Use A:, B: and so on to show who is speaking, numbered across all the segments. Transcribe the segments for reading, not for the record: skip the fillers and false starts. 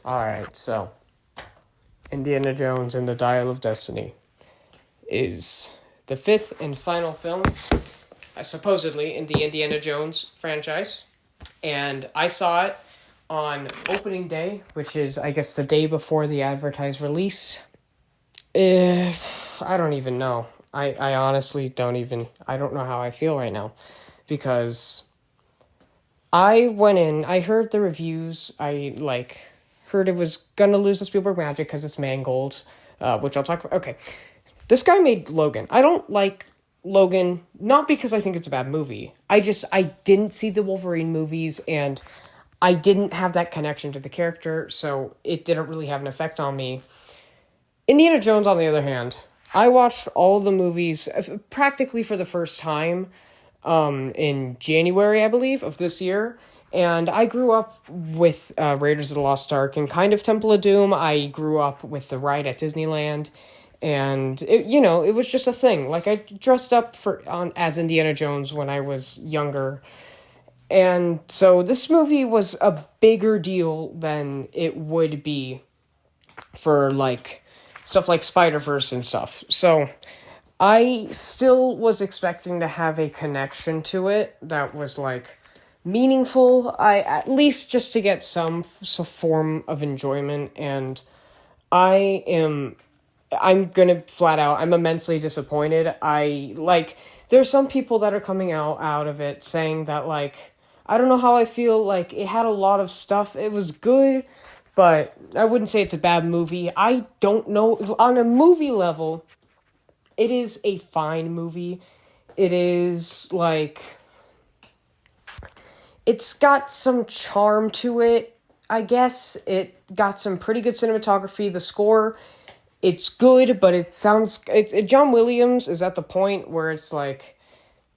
A: Alright, so Indiana Jones and the Dial of Destiny is the fifth and final film, supposedly, in the Indiana Jones franchise. And I saw it on opening day, which is, I guess, the day before the advertised release. I don't even know. I honestly I don't know how I feel right now. Because I went in, I heard the reviews, heard it was gonna lose the Spielberg magic because it's Mangold, which I'll talk about. Okay, this guy made Logan. I don't like Logan, not because I think it's a bad movie. I didn't see the Wolverine movies, and I didn't have that connection to the character, so it didn't really have an effect on me. Indiana Jones, on the other hand, I watched all of the movies practically for the first time in January, I believe, of this year. And I grew up with Raiders of the Lost Ark and kind of Temple of Doom. I grew up with the ride at Disneyland. And, it was just a thing. Like, I dressed up as Indiana Jones when I was younger. And so this movie was a bigger deal than it would be for, stuff like Spider-Verse and stuff. So I still was expecting to have a connection to it that was, meaningful. At least just to get some form of enjoyment. And I'm gonna flat out, I'm immensely disappointed. There's some people that are coming out of it saying that, I don't know how I feel, it had a lot of stuff. It was good, but I wouldn't say it's a bad movie. I don't know. On a movie level, it is a fine movie. It is, it's got some charm to it, I guess. It got some pretty good cinematography. The score, it's good, but John Williams is at the point where it's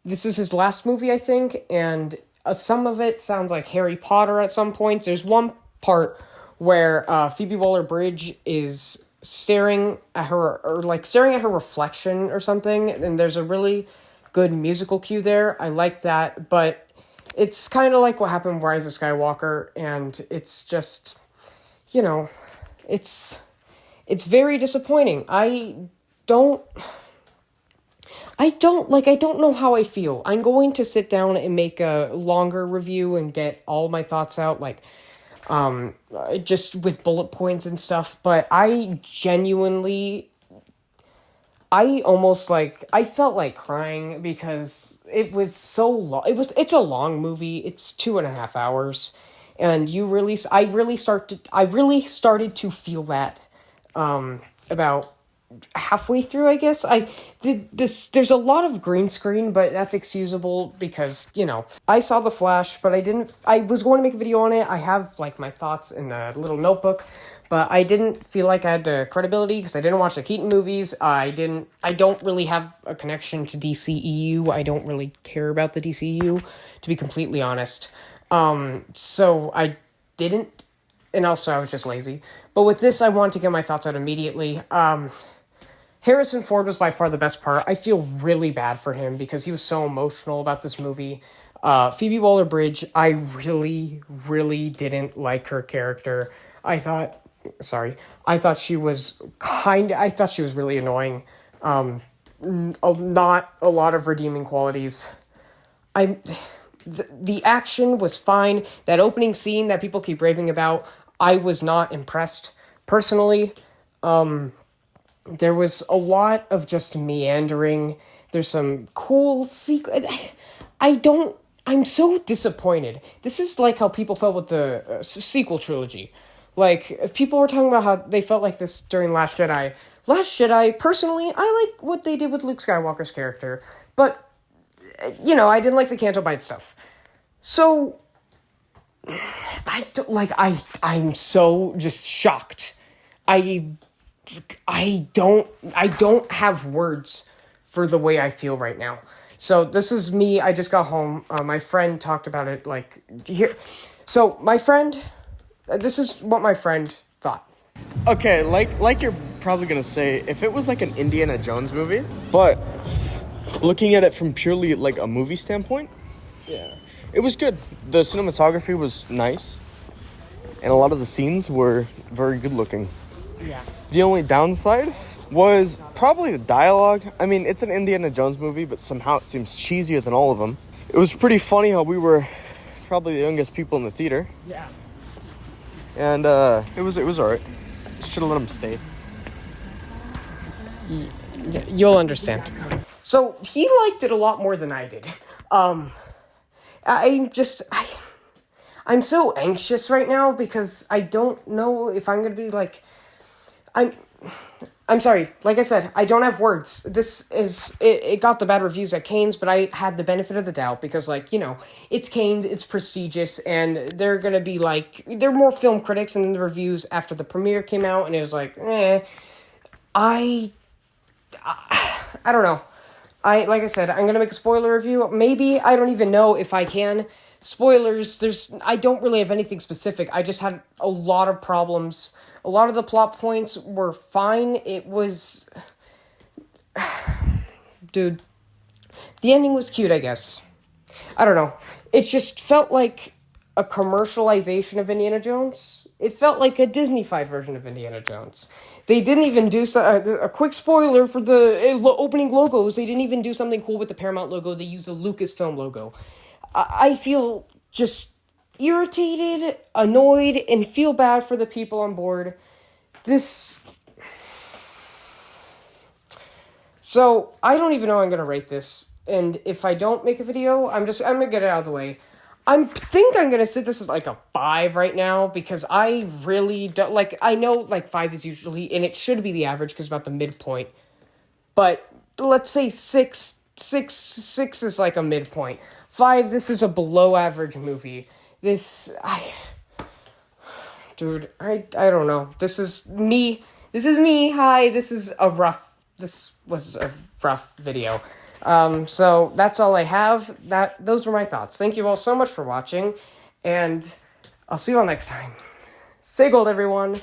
A: this is his last movie, I think, and some of it sounds like Harry Potter at some points. There's one part where Phoebe Waller-Bridge is staring at her reflection or something, and there's a really good musical cue there. I like that, but it's kind of like what happened with Rise of Skywalker, and it's just, it's very disappointing. I don't know how I feel. I'm going to sit down and make a longer review and get all my thoughts out, just with bullet points and stuff, but I felt like crying because it was so long. It's a long movie. It's 2.5 hours, and I really started to feel that, about halfway through, I guess. There's a lot of green screen, but that's excusable because, I saw The Flash, but I was going to make a video on it. I have, my thoughts in a little notebook, but I didn't feel like I had the credibility because I didn't watch the Keaton movies. I don't really have a connection to DCEU. I don't really care about the DCEU, to be completely honest. So I didn't, and also I was just lazy. But with this, I wanted to get my thoughts out immediately. Harrison Ford was by far the best part. I feel really bad for him because he was so emotional about this movie. Phoebe Waller-Bridge, I really, really didn't like her character. I thought she was really annoying. Not a lot of redeeming qualities. The action was fine. That opening scene that people keep raving about, I was not impressed personally. There was a lot of just meandering. There's some cool I'm so disappointed. This is like how people felt with the sequel trilogy. If people were talking about how they felt like this during Last Jedi. Last Jedi, personally, I like what they did with Luke Skywalker's character. But, I didn't like the Canto Bight stuff. So, I'm so just shocked. I don't have words for the way I feel right now. So this is me. I just got home. My friend talked about it here. So this is what my friend thought.
B: Okay, like you're probably gonna say, if it was like an Indiana Jones movie, but looking at it from purely a movie standpoint,
A: Yeah.
B: it was good. The cinematography was nice. and a lot of the scenes were very good looking.
A: Yeah.
B: The only downside was probably the dialogue. I mean, it's an Indiana Jones movie, but somehow it seems cheesier than all of them. It was pretty funny how we were probably the youngest people in the theater.
A: Yeah.
B: And it was alright. Should have let him stay.
A: You'll understand. So he liked it a lot more than I did. I'm so anxious right now because I don't know if I'm gonna be like, I'm sorry. Like I said, I don't have words. It got the bad reviews at Cannes, but I had the benefit of the doubt because, like, you know, it's Cannes, it's prestigious, and they're gonna be like, they're more film critics, and the reviews after the premiere came out, and it was like, I don't know. Like I said, I'm gonna make a spoiler review. Maybe, I don't even know if I can. Spoilers, I don't really have anything specific. I just had a lot of problems. A lot of the plot points were fine. It was... Dude. The ending was cute, I guess. I don't know. It just felt like a commercialization of Indiana Jones. It felt like a Disney-fied version of Indiana Jones. They didn't even do a quick spoiler for the opening logos. They didn't even do something cool with the Paramount logo. They used a Lucasfilm logo. I feel just irritated, annoyed, and feel bad for the people on board. So, I don't even know how I'm gonna rate this. And if I don't make a video, I'm gonna get it out of the way. I think I'm gonna sit this as like a 5 right now, because I really don't, like, I know, like, 5 is usually, and it should be the average, because about the midpoint. But, let's say 6 is like a midpoint. 5, this is a below average movie. Dude, I don't know. This is me. Hi, this was a rough video. So that's all I have. Those were my thoughts. Thank you all so much for watching, and I'll see you all next time. Stay gold, everyone.